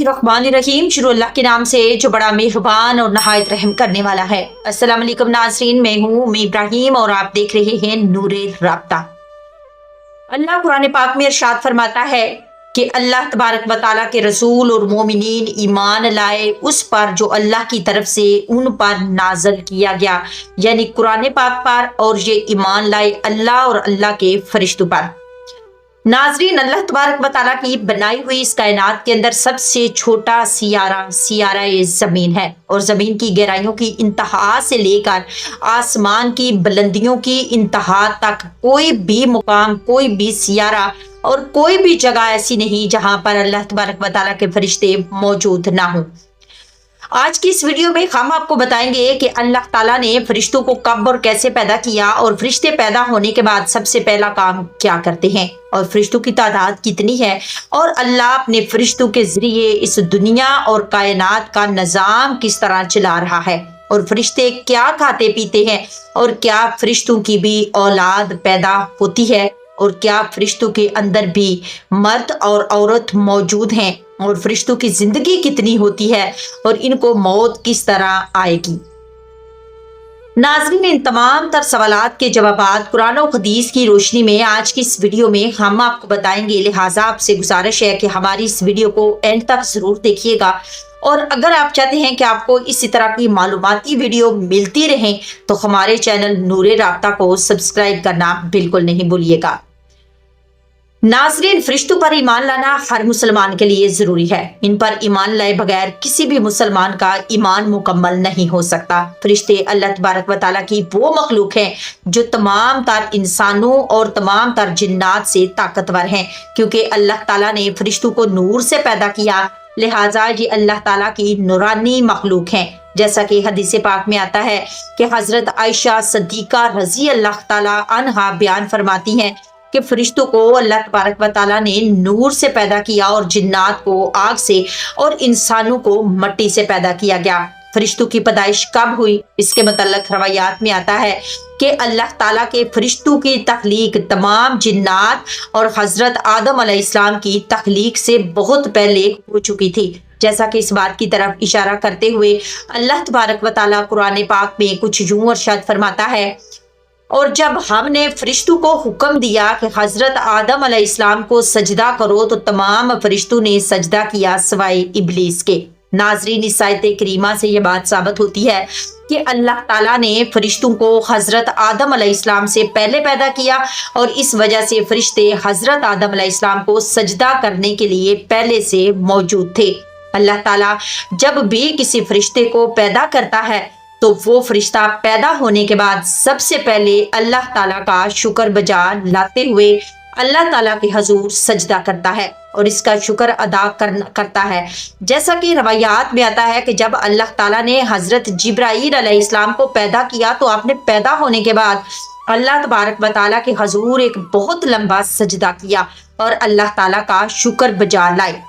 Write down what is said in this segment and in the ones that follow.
बिस्मिल्लाहिर्रहमानिर्रहीम। शुरू अल्लाह के नाम से जो बड़ा मेहरबान और नहायत रहम करने वाला है। अस्सलाम वालेकुम नाज़रीन, मैं हूँ उम्मी इब्राहिम और आप देख रहे हैं नूरे राब्ता। अल्लाह कुरान पाक में इरशाद फरमाता है कि अल्लाह तबारक व तआला के रसूल और मोमिनीन ईमान लाए उस पर जो अल्लाह की तरफ से उन पर नाज़िल किया गया, यानी कुरान पाक पर, और ये ईमान लाए अल्लाह और अल्लाह के फरिश्तों पर। नाजरीन, अल्लाह तबारक व तआला की बनाई हुई इस कायनात के अंदर सबसे छोटा सियारा ये जमीन है, और जमीन की गहराइयों की इंतहा से लेकर आसमान की बुलंदियों की इंतहा तक कोई भी मुकाम, कोई भी सियारा और कोई भी जगह ऐसी नहीं जहां पर अल्लाह तबारक व तआला के फरिश्ते मौजूद ना हो। आज की इस वीडियो में हम आपको बताएंगे कि अल्लाह ताला ने फरिश्तों को कब और कैसे पैदा किया, और फरिश्ते पैदा होने के बाद सबसे पहला काम क्या करते हैं, और फरिश्तों की तादाद कितनी है, और अल्लाह अपने फरिश्तों के जरिए इस दुनिया और कायनात का निजाम किस तरह चला रहा है, और फरिश्ते क्या खाते पीते हैं, और क्या फरिश्तों की भी औलाद पैदा होती है, और क्या फरिश्तों के अंदर भी मर्द और औरत मौजूद हैं, और फरिश्तों की जिंदगी कितनी होती है, और इनको मौत किस तरह आएगी। नाज़रीन, इन तमाम तर सवालात के जवाबात कुरान और हदीस की रोशनी में आज की इस वीडियो में हम आपको बताएंगे। लिहाजा आपसे गुजारिश है कि हमारी इस वीडियो को एंड तक जरूर देखिएगा, और अगर आप चाहते हैं कि आपको इसी तरह की मालूमाती वीडियो मिलती रहें तो हमारे चैनल नूरे राब्ता को सब्सक्राइब करना बिल्कुल नहीं भूलिएगा। नाज़रीन, फरिश्तों पर ईमान लाना हर मुसलमान के लिए जरूरी है। इन पर ईमान लाए बगैर किसी भी मुसलमान का ईमान मुकम्मल नहीं हो सकता। फरिश्ते अल्लाह तबारक व तआला की वो मखलूक हैं जो तमाम तर इंसानों और तमाम तर जिन्नात से ताकतवर हैं, क्योंकि अल्लाह ताला ने फरिश्तों को नूर से पैदा किया, लिहाजा ये अल्लाह ताला की नूरानी मखलूक हैं। जैसा कि हदीस पाक में आता है कि हजरत आयशा सिद्दीका रजी अल्लाह ताला अन्हा बयान फरमाती हैं कि फरिश्तों को अल्लाह तबारक व तआला ने नूर से पैदा किया, और जिन्नात को आग से और इंसानों को मिट्टी से पैदा किया गया। फरिश्तों की पैदाइश कब हुई, इसके मतलब रवायात में आता है कि अल्लाह ताला के फरिश्तों की तख्लीक तमाम जिन्नात और हजरत आदम अलैहिस्सलाम की तख्लीक से बहुत पहले हो चुकी थी। जैसा कि इस बात की तरफ इशारा करते हुए अल्लाह तबारक व तआला कुरान पाक में कुछ यूं इरशाद फरमाता है, और जब हमने फरिश्तों को हुक्म दिया कि हजरत आदम अलैहिस्सलाम को सजदा करो तो तमाम फरिश्तों ने सजदा किया सिवाय इब्लीस के। नाजरीन, इस आयत करीमा से यह बात साबित होती है कि अल्लाह ताला ने फरिश्तों को हजरत आदम अलैहिस्सलाम से पहले पैदा किया, और इस वजह से फरिश्ते हजरत आदम अलैहिस्सलाम को सजदा करने के लिए पहले से मौजूद थे। अल्लाह ताला जब भी किसी फरिश्ते को पैदा करता है तो वो फरिश्ता पैदा होने के बाद सबसे पहले अल्लाह ताला का शुक्र बजा लाते हुए अल्लाह ताला के हजूर सजदा करता है और इसका शुक्र अदा करता है। जैसा कि रवायात में आता है कि जब अल्लाह ताला ने हजरत जिब्राईल अलैहिस्सलाम को पैदा किया तो आपने पैदा होने के बाद अल्लाह तबारक व तआला के हजूर एक बहुत लंबा सजदा किया और अल्लाह ताला का शुक्र बजा लाए।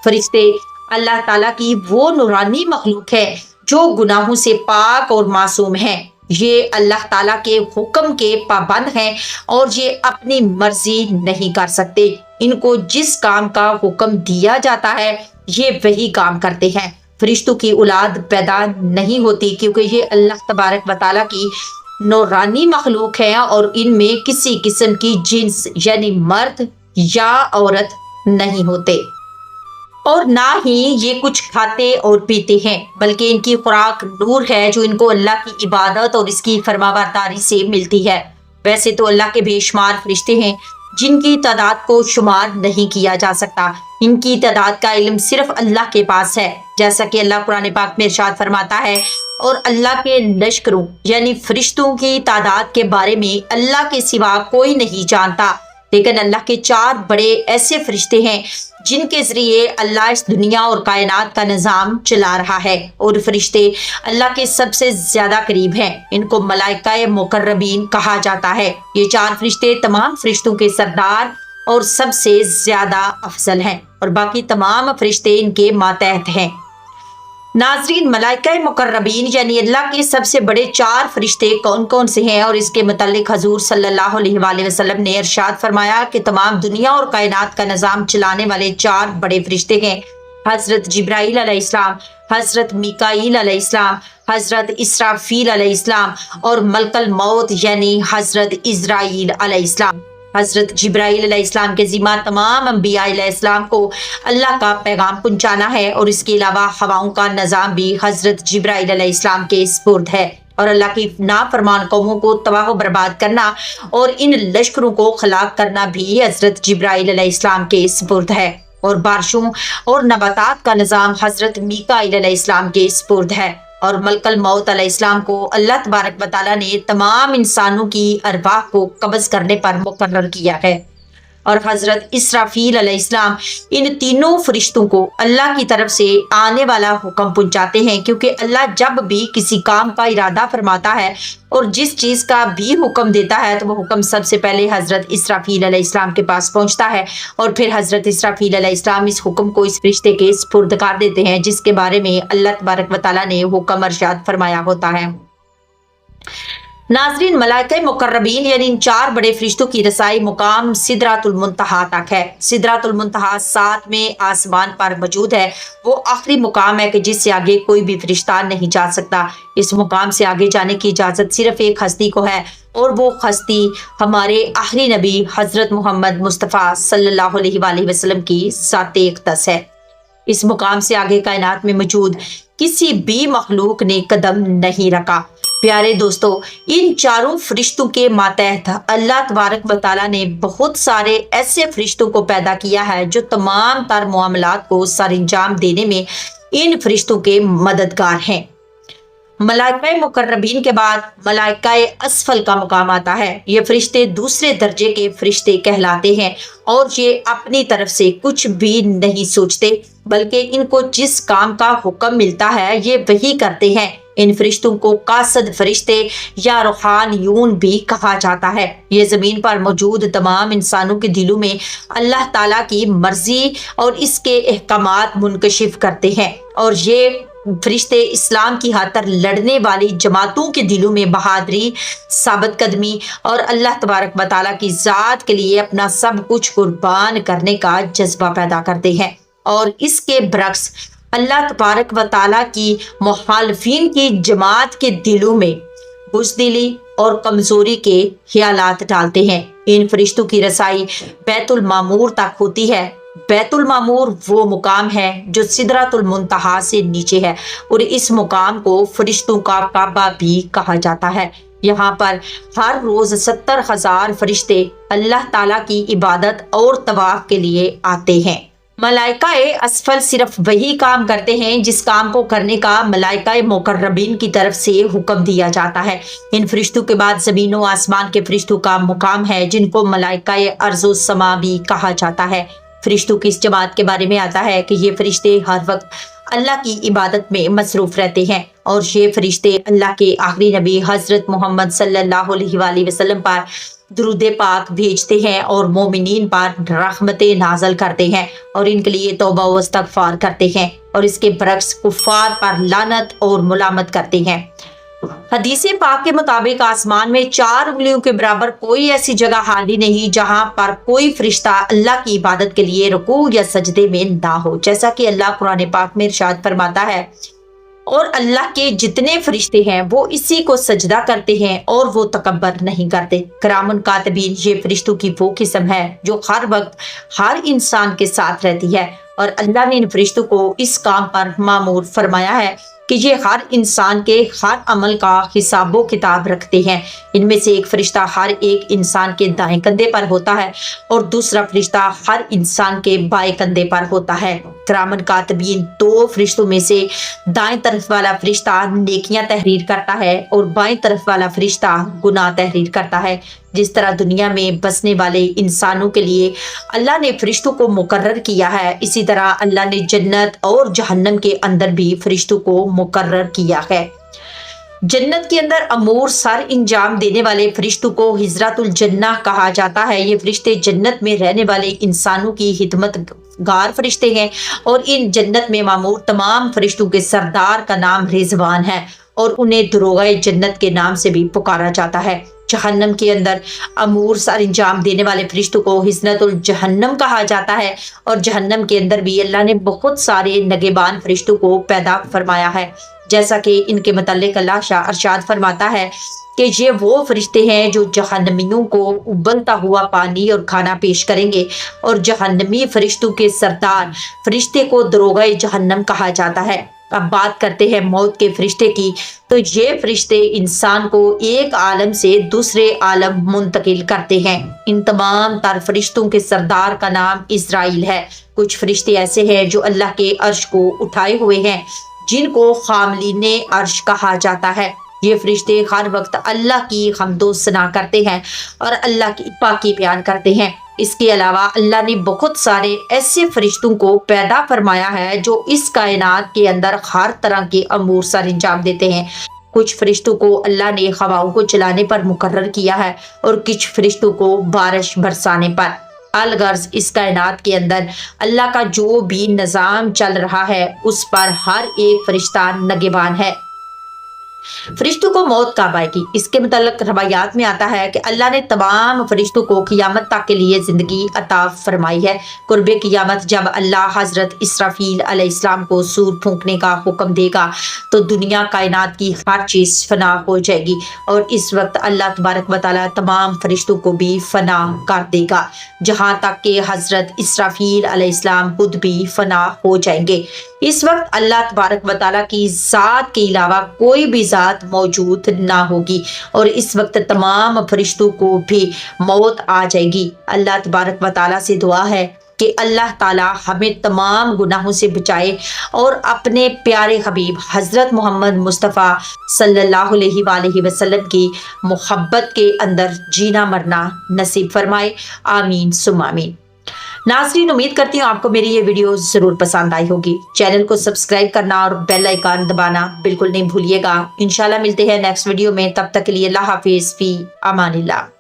फरिश्ते अल्लाह ताला की वो नूरानी मखलूक है जो गुनाहों से पाक और मासूम हैं। ये अल्लाह ताला के हुक्म के पाबंद हैं और ये अपनी मर्जी नहीं कर सकते। इनको जिस काम का हुक्म दिया जाता है ये वही काम करते हैं। फरिश्तों की औलाद पैदा नहीं होती क्योंकि ये अल्लाह तबारक व तआला की नूरानी मखलूक है और इनमें किसी किस्म की जिन्स यानी मर्द या औरत नहीं होते, और ना ही ये कुछ खाते और पीते हैं, बल्कि इनकी खुराक नूर है जो इनको अल्लाह की इबादत और इसकी फरमाबरदारी से मिलती है। वैसे तो अल्लाह के बेशुमार फरिश्ते हैं जिनकी तादाद को शुमार नहीं किया जा सकता। इनकी तादाद का इल्म सिर्फ अल्लाह के पास है। जैसा कि अल्लाह कुरान पाक में इरशाद फरमाता है, और अल्लाह के लश्करों यानी फरिश्तों की तादाद के बारे में अल्लाह के सिवा कोई नहीं जानता, लेकिन अल्लाह के 4 बड़े ऐसे फरिश्ते हैं जिनके जरिए अल्लाह इस दुनिया और कायनात का निज़ाम चला रहा है, और फरिश्ते अल्लाह के सबसे ज्यादा करीब हैं। इनको मलाइकाए मुकर्रबीन कहा जाता है। ये 4 फरिश्ते तमाम फरिश्तों के सरदार और सबसे ज्यादा अफजल हैं, और बाकी तमाम फरिश्ते इनके मातहत हैं। नाजरीन, मलाइका मुकर्रबीन यानी अल्लाह के सबसे बड़े 4 फरिश्ते कौन कौन से हैं, और इसके मुतालिक हजूर सल्लल्लाहु अलैहि वसल्लम ने इरशाद फरमाया कि तमाम दुनिया और कायनात का निज़ाम चलाने वाले 4 बड़े फरिश्ते हैं। हजरत जिब्राइल अलैहिस्सलाम, हजरत मिकाईल अलैहिस्सलाम, हजरत इसराफील अलैहिस्सलाम और मलकल मौत यानी हजरत इजराइल अलैहिस्सलाम। हजरत जिब्राइल अलैहिस्सलाम के ज़िम्मा तमाम अंबिया अलैहिस्सलाम को अल्लाह का पैगाम पहुंचाना है और इसके अलावा हवाओं का निज़ाम भी हजरत जिब्राइल अलैहिस्सलाम के स्पुर्द है और अल्लाह की नाफरमान कौमों को तबाह बर्बाद करना और इन लश्करों को खलाक करना भी हजरत जिब्राइल अलैहिस्सलाम के स्पुर्द है और बारिशों और नबातात का निज़ाम हजरत मिकाईल अलैहिस्सलाम के स्पुर्द है और मलकल मौत अलैहिस्सलाम को अल्लाह तबारक व तआला ने तमाम इंसानों की अरवाह को कब्ज़ करने पर मुकर्रर किया है और हजरत इसराफील अलैहिस्सलाम इन तीनों फरिश्तों को अल्लाह की तरफ से आने वाला हुक्म पहुंचाते हैं, क्योंकि अल्लाह जब भी किसी काम का इरादा फरमाता है और जिस चीज़ का भी हुक्म देता है तो वो हुक्म सबसे पहले हजरत इसराफील अलैहिस्सलाम के पास पहुंचता है और फिर हजरत इसराफील अलैहिस्सलाम इस हुक्म को इस फरिश्ते के सुपुर्द कर देते हैं, जिसके बारे में अल्लाह तबारक व तआला ने हुक्म अरशाद फरमाया होता है। नाज़रीन, मलाइका मुकर्रबीन यानी इन 4 बड़े फरिश्तों की रसाई मुकाम सिदरातुल मुंतहा तक है। सिदरातुल मुंतहा 7वें आसमान पर मौजूद है। वो आखिरी मुकाम है कि जिससे आगे कोई भी फरिश्ता नहीं जा सकता। इस मुकाम से आगे जाने की इजाज़त सिर्फ एक हस्ती को है और वो हस्ती हमारे आखिरी नबी हजरत मोहम्मद मुस्तफ़ा सल्लल्लाहु अलैहि वसल्लम की ज़ाते अक़दस है। इस मुकाम से आगे कायनात में मौजूद किसी भी मखलूक ने कदम नहीं रखा। प्यारे दोस्तों, इन 4 फरिश्तों के मातहत अल्लाह तबारक व तआला ने बहुत सारे ऐसे फरिश्तों को पैदा किया है जो तमाम तर मामलात को सरअंजाम देने में इन फरिश्तों के मददगार हैं। मलाइका मुकर्रबीन के बाद मलाइका असफल का मुकाम आता है। ये फरिश्ते दूसरे दर्जे के फरिश्ते कहलाते हैं और ये अपनी तरफ से कुछ भी नहीं सोचते, बल्कि इनको जिस काम का हुक्म मिलता है ये वही करते हैं। इन फरिश्तों को कासद फरिश्ते या रूहानियून भी कहा जाता है। ये जमीन पर मौजूद तमाम इंसानों के दिलों में अल्लाह ताला की मर्जी और इसके अहकामात मुनकशिफ करते हैं और ये फरिश्ते इस्लाम की खातिर लड़ने वाली जमातों के दिलों में बहादुरी, साबित कदमी और अल्लाह तबारक व तआला की ज़ात के लिए अपना सब कुछ कुर्बान करने का जज्बा पैदा करते हैं। और इसके बरक्स अल्लाह तबारक व तआला की मुखालिफिन की जमात के दिलों में बुज़दिली और कमजोरी के ख्यालात डालते हैं। इन फरिश्तों की रसाई बैतुल मामूर तक होती है। बैतुल मामूर वो मुकाम है जो सिदरातुल मुंतहा से नीचे है और इस मुकाम को फरिश्तों का काबा भी कहा जाता है। यहाँ पर हर रोज 70,000 फरिश्ते अल्लाह ताला की इबादत और तवाफ के लिए आते हैं। मलाइका असफल सिर्फ वही काम करते हैं जिस काम को करने का मलाइका मुकर्रबीन की तरफ से हुक्म दिया जाता है। इन फरिश्तों के बाद ज़मीन व आसमान के फरिश्तों का मुकाम है जिनको मलाइका अर्ज़ो समा भी कहा जाता है। फरिश्तों की इस जमात के बारे में आता है कि ये फरिश्ते हर वक्त अल्लाह की इबादत में मसरूफ रहते हैं और ये फरिश्ते अल्लाह के आखिरी नबी हजरत मोहम्मद सल्लल्लाहु अलैहि वसल्लम पर दुरूद पाक भेजते हैं और मोमिनीन पर रहमतें नाज़िल करते हैं और इनके लिए तौबा व इस्तग़फ़ार करते हैं और इसके बरक्स कुफ़ार पर लानत और मुलामत करते हैं। हदीस पाक के मुताबिक आसमान में 4 उंगलियों के बराबर कोई ऐसी जगह खाली नहीं जहां पर कोई फरिश्ता अल्लाह की इबादत के लिए रुकू या सजदे में ना हो, जैसा कि अल्लाह कुरान पाक में इरशाद फरमाता है। और अल्लाह के जितने फरिश्ते हैं वो इसी को सजदा करते हैं और वो तकब्बर नहीं करते। किरामुन कातिबीन ये फरिश्तों की वो किस्म है जो हर वक्त हर इंसान के साथ रहती है और अल्लाह ने इन फरिश्तों को इस काम पर मामूर फरमाया है कि ये हर इंसान के हर अमल का हिसाबो किताब रखते हैं। इनमें से एक फरिश्ता हर एक इंसान के दाएं कंधे पर होता है और दूसरा फरिश्ता हर इंसान के बाएं कंधे पर होता है। किरामन कातिबीन 2 फरिश्तों में से दाएं तरफ वाला फरिश्ता नेकियां तहरीर करता है और बाएं तरफ वाला फरिश्ता गुनाह तहरीर करता है। जिस तरह दुनिया में बसने वाले इंसानों के लिए अल्लाह ने फरिश्तों को मुकर्रर किया है, इसी तरह अल्लाह ने जन्नत और जहन्नम के अंदर भी फरिश्तों को मुकर्रर किया है। जन्नत के अंदर अमूर सर इंजाम देने वाले फरिश्तों को हिजरतुल जन्नह कहा जाता है। ये फरिश्ते जन्नत में रहने वाले इंसानों की हिदमत गार फरिश्ते हैं और इन जन्नत में मामूर तमाम फरिश्तों के सरदार का नाम रिजवान है और उन्हें दरोगाए जन्नत के नाम से भी पुकारा जाता है। जहन्नम के अंदर अमूर सर अंजाम देने वाले फरिश्तों को हिस्नतुल जहन्नम कहा जाता है। और जहन्नम के अंदर भी अल्लाह ने बहुत सारे नगेबान फरिश्तों को पैदा फरमाया है। जैसा कि इनके मुतल्लिक अल्लाह शाह अरशाद फरमाता है कि ये वो फरिश्ते हैं जो जहन्नमियों को उबलता हुआ पानी और खाना पेश करेंगे। और जहन्नमी फरिश्तों के सरदार फरिश्ते को दरोगा जहन्नम कहा जाता है। अब बात करते हैं मौत के फरिश्ते की, तो ये फरिश्ते इंसान को एक आलम से दूसरे आलम मुंतकिल करते हैं। इन तमाम तर फरिश्तों के सरदार का नाम इज़राइल है। कुछ फरिश्ते ऐसे हैं जो अल्लाह के अर्श को उठाए हुए हैं, जिनको खामलीने अर्श कहा जाता है। ये फरिश्ते हर वक्त अल्लाह की हम्दो सना करते हैं और अल्लाह की पाकी बयान करते हैं। इसके अलावा अल्लाह ने बहुत सारे ऐसे फरिश्तों को पैदा फरमाया है जो इस कायनात के अंदर हर तरह के अमूर सर अंजाम देते हैं। कुछ फरिश्तों को अल्लाह ने हवाओं को चलाने पर मुकर्रर किया है और कुछ फरिश्तों को बारिश बरसाने पर। अलगर्ज इस कायनात के अंदर अल्लाह का जो भी निज़ाम चल रहा है उस पर हर एक फरिश्ता नगेबान है। फरिश्तों को मौत कब आएगी, इसके मुतल्लिक रवायात में आता है कि अल्लाह ने तमाम फरिश्तों को क़ियामत तक के लिए ज़िंदगी अता फरमाई है। कुर्बे क़ियामत जब अल्लाह हज़रत इसराफील अलैहिस्सलाम को सूर फूंकने का हुक्म देगा तो दुनिया कायनात की हर चीज़ फना हो जाएगी और इस वक्त अल्लाह तबारक व तआला तमाम फरिश्तों को भी फना कर देगा, जहाँ तक कि हज़रत इसराफील अलैहिस्सलाम खुद भी फना हो जाएंगे। इस वक्त अल्लाह तबारक व तआला की ज़ात के अलावा कोई भी ज़ात मौजूद ना होगी और इस वक्त तमाम फरिश्तों को भी मौत आ जाएगी। अल्लाह तबारक व तआला से दुआ है कि अल्लाह ताला हमें तमाम गुनाहों से बचाए और अपने प्यारे हबीब हज़रत मोहम्मद मुस्तफ़ा सल्लल्लाहु अलैहि वसल्लम की मोहब्बत के अंदर जीना मरना नसीब फरमाए। आमीन सुम्मा आमीन। नाज़रीन, उम्मीद करती हूँ आपको मेरी ये वीडियो ज़रूर पसंद आई होगी। चैनल को सब्सक्राइब करना और बेल आइकन दबाना बिल्कुल नहीं भूलिएगा। इंशाल्लाह मिलते हैं नेक्स्ट वीडियो में, तब तक के लिए अल्लाह हाफिज़, फ़ी अमानिल्लाह।